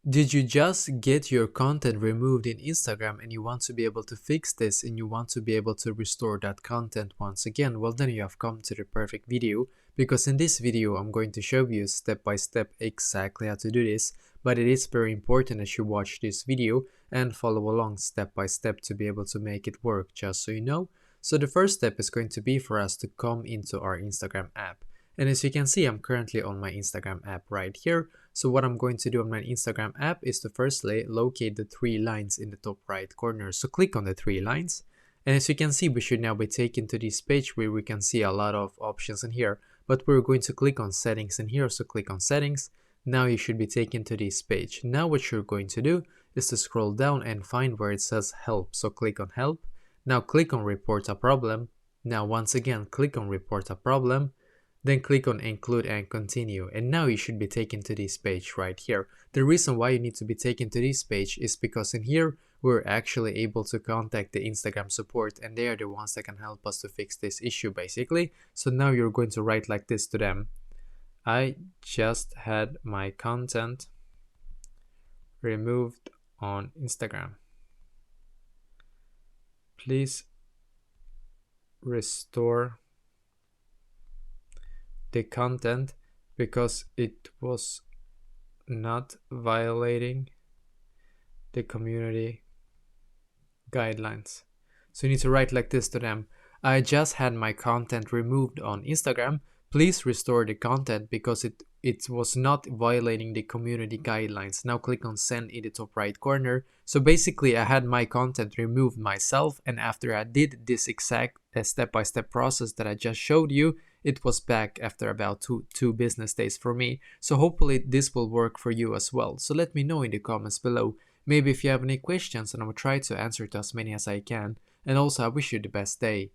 Did you just get your content removed in Instagram and you want to be able to fix this and you want to be able to restore that content once again? Well, then you have come to the perfect video, because in this video I'm going to show you step by step exactly how to do this, but it is very important that you watch this video and follow along step by step to be able to make it work, just so you know. So the first step is going to be for us to come into our Instagram app. And as you can see, I'm currently on my Instagram app right here. So what I'm going to do on my Instagram app is to firstly locate the three lines in the top right corner. So click on the three lines. And as you can see, we should now be taken to this page where we can see a lot of options in here. But we're going to click on settings in here. So click on settings. Now you should be taken to this page. Now what you're going to do is to scroll down and find where it says help. So click on help. Now click on report a problem. Now once again, click on report a problem. Then click on include and continue, and now you should be taken to this page right here. The reason why you need to be taken to this page is because in here we're actually able to contact the Instagram support, and they are the ones that can help us to fix this issue basically. So now you're going to write like this to them: I just had my content removed on Instagram. Please restore the content because it was not violating the community guidelines. So you need to write like this to them: I just had my content removed on Instagram. Please restore the content because it was not violating the community guidelines. Now click on send in the top right corner. So basically I had my content removed myself, and after I did this exact step-by-step process that I just showed you, it was back after about two business days for me. So hopefully this will work for you as well. So let me know in the comments below. Maybe if you have any questions, and I will try to answer to as many as I can. And also I wish you the best day.